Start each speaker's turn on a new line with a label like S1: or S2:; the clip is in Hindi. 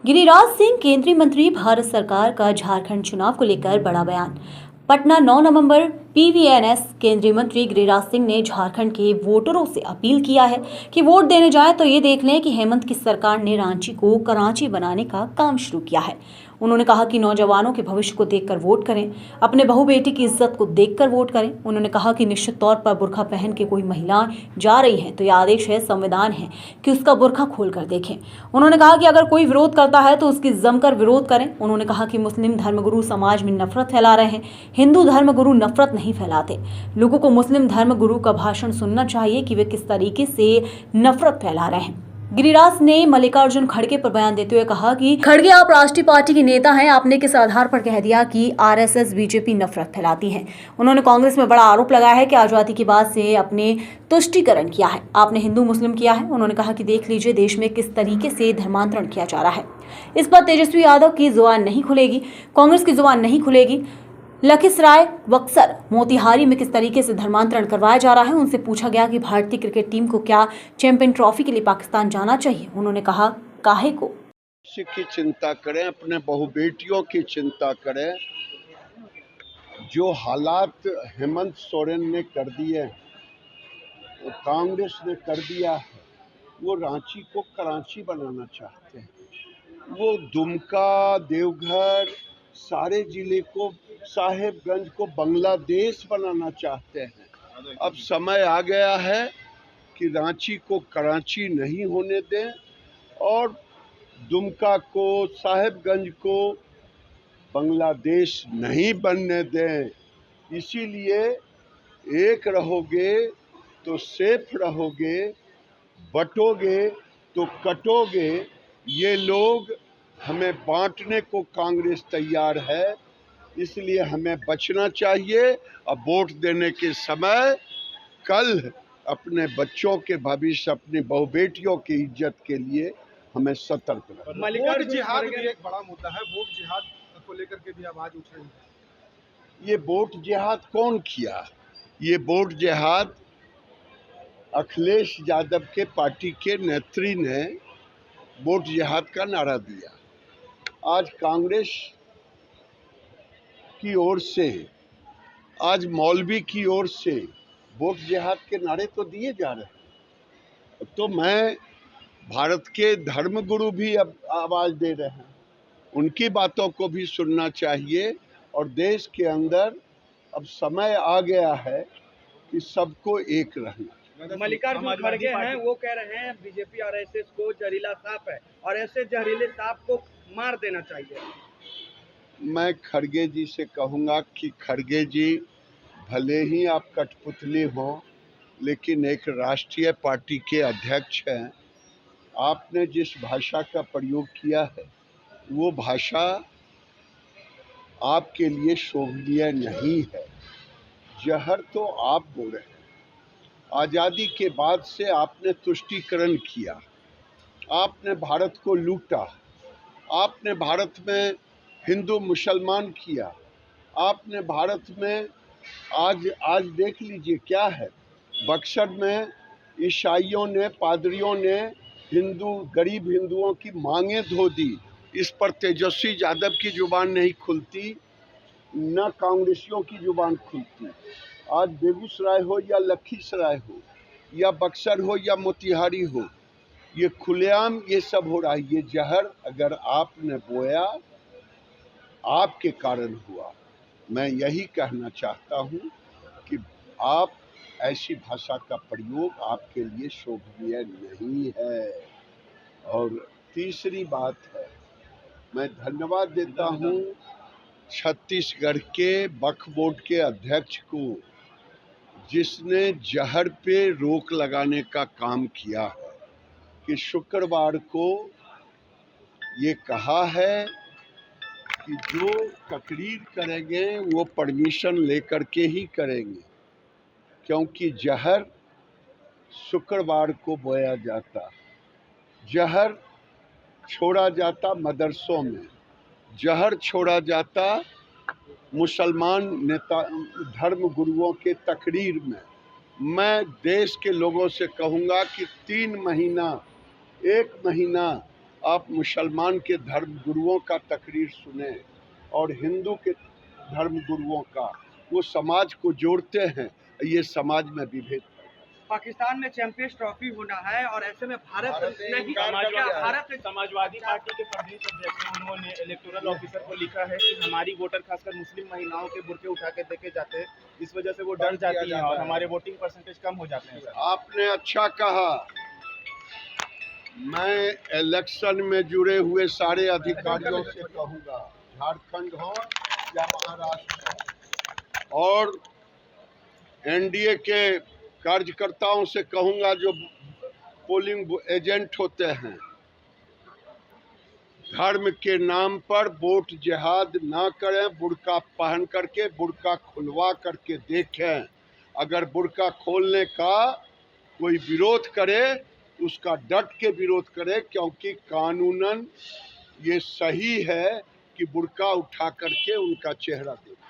S1: गिरिराज सिंह केंद्रीय मंत्री, भारत सरकार का झारखंड चुनाव को लेकर बड़ा बयान। पटना 9 नवंबर। पीवीएनएस केंद्रीय मंत्री गिरिराज सिंह ने झारखंड के वोटरों से अपील किया है कि वोट देने जाएं तो ये देख लें कि हेमंत की सरकार ने रांची को कराची बनाने का काम शुरू किया है। उन्होंने कहा कि नौजवानों के भविष्य को देखकर वोट करें, अपने बहू बेटी की इज्जत को देखकर वोट करें। उन्होंने कहा कि निश्चित तौर पर बुर्का पहन के कोई महिलाएं जा रही हैं तो यह आदेश है, संविधान है कि उसका बुर्का खोल कर देखें। उन्होंने कहा कि अगर कोई विरोध करता है तो उसकी जमकर विरोध करें। उन्होंने कहा कि मुस्लिम धर्मगुरु समाज में नफरत फैला रहे हैं। हिंदू धर्मगुरु नफरत नहीं फैलाते। लोगों को मुस्लिम धर्मगुरु का भाषण सुनना चाहिए कि वे किस तरीके से नफरत फैला रहे हैं। गिरिराज ने मल्लिकार्जुन खड़गे पर बयान देते हुए कहा कि खड़गे, आप राष्ट्रीय पार्टी के नेता हैं, आपने किस आधार पर कह दिया कि आरएसएस बीजेपी नफरत फैलाती है। उन्होंने कांग्रेस में बड़ा आरोप लगाया है कि आजादी के बाद से अपने तुष्टीकरण किया है, आपने हिंदू मुस्लिम किया है। उन्होंने कहा कि देख लीजिए देश में किस तरीके से धर्मांतरण किया जा रहा है। इस पर तेजस्वी यादव की जुबान नहीं खुलेगी, कांग्रेस की जुबान नहीं खुलेगी। लखीसराय, बक्सर, मोतिहारी में किस तरीके से धर्मांतरण करवाया जा रहा है। उनसे पूछा गया कि भारतीय क्रिकेट टीम को क्या चैंपियन ट्रॉफी के लिए पाकिस्तान जाना चाहिए। उन्होंने कहा, काहे को
S2: की चिंता करें, अपने बहु बेटियों की चिंता करें। जो हालात हेमंत सोरेन ने कर दिए, वो कांग्रेस ने कर दिया है, वो रांची को कराची बनाना चाहते हैं। वो दुमका, देवघर, सारे जिले को, साहेबगंज को बांग्लादेश बनाना चाहते हैं। अब समय आ गया है कि रांची को कराची नहीं होने दें और दुमका को, साहेबगंज को बांग्लादेश नहीं बनने दें। इसीलिए एक रहोगे तो सेफ रहोगे, बटोगे तो कटोगे। ये लोग हमें बांटने को कांग्रेस तैयार है, इसलिए हमें बचना चाहिए। अब वोट देने के समय कल अपने बच्चों के भविष्य, अपनी बहु बेटियों की इज्जत के लिए हमें सतर्क रहना।
S3: वोट जिहाद भी एक बड़ा मुद्दा है, वोट जिहाद को लेकर के भी आवाज उठ रही है।
S2: ये वोट जिहाद कौन किया? ये वोट जिहाद अखिलेश यादव के पार्टी के नेत्री ने वोट जिहाद का नारा दिया। आज कांग्रेस की ओर से, आज मौलवी की ओर से वोट जिहाद के नारे तो दिए जा रहे हैं। तो मैं, भारत के धर्मगुरु भी अब आवाज दे रहे हैं, उनकी बातों को भी सुनना चाहिए। और देश के अंदर अब समय आ गया है कि सबको एक रहना।
S3: मल्लिकार्जुन खड़गे हैं, वो कह रहे हैं बीजेपी आरएसएस को जहरीला सांप है और ऐसे जहरीले सांप को मार देना चाहिए।
S2: मैं खड़गे जी से कहूँगा कि खड़गे जी, भले ही आप कठपुतली हो, लेकिन एक राष्ट्रीय पार्टी के अध्यक्ष हैं। आपने जिस भाषा का प्रयोग किया है, वो भाषा आपके लिए शोभनीय नहीं है। जहर तो आप बोल रहे हैं। आज़ादी के बाद से आपने तुष्टीकरण किया, आपने भारत को लूटा, आपने भारत में हिंदू मुसलमान किया, आपने भारत में आज देख लीजिए क्या है। बक्सर में ईसाइयों ने, पादरियों ने गरीब हिंदुओं की मांगें धो दी। इस पर तेजस्वी यादव की जुबान नहीं खुलती, न कांग्रेसियों की जुबान खुलती। आज बेगूसराय हो या लखीसराय हो या बक्सर हो या मोतिहारी हो, ये खुलेआम ये सब हो रहा है। ये जहर अगर आपने बोया, आपके कारण हुआ। मैं यही कहना चाहता हूँ कि आप ऐसी भाषा का प्रयोग आपके लिए शोभनीय नहीं है। और तीसरी बात है, मैं धन्यवाद देता हूँ छत्तीसगढ़ के वक्फ बोर्ड के अध्यक्ष को, जिसने जहर पे रोक लगाने का काम किया है। कि शुक्रवार को ये कहा है कि जो तकरीर करेंगे वो परमिशन लेकर के ही करेंगे, क्योंकि जहर शुक्रवार को बोया जाता, जहर छोड़ा जाता मदरसों में, जहर छोड़ा जाता मुसलमान नेता धर्म गुरुओं के तकरीर में। मैं देश के लोगों से कहूँगा कि 3 महीना, 1 महीना आप मुसलमान के धर्म गुरुओं का तकरीर सुने और हिंदू के धर्म गुरुओं का, वो समाज को जोड़ते हैं, ये समाज में विभेद।
S3: पाकिस्तान में चैंपियंस ट्रॉफी होना है और ऐसे में भारत नहीं,
S4: समाजवादी पार्टी के प्रदेश अध्यक्ष ने उन्होंने इलेक्टोरल ऑफिसर को लिखा है कि हमारी वोटर खासकर मुस्लिम महिलाओं के बुर्के उठा के देखे जाते हैं, इस वजह से वो डर जाती हैं और हमारे वोटिंग परसेंटेज कम हो जाते हैं।
S2: आपने अच्छा कहा। मैं इलेक्शन में जुड़े हुए सारे अधिकारियों से कहूँगा, झारखंड हो या महाराष्ट्र हो, और एनडीए के कार्यकर्ताओं से कहूँगा जो पोलिंग एजेंट होते हैं, धर्म के नाम पर वोट जिहाद ना करें, बुर्का पहन करके, बुर्का खुलवा करके देखें। अगर बुर्का खोलने का कोई विरोध करे उसका डट के विरोध करे, क्योंकि कानूनन ये सही है कि बुर्का उठा करके उनका चेहरा देखें।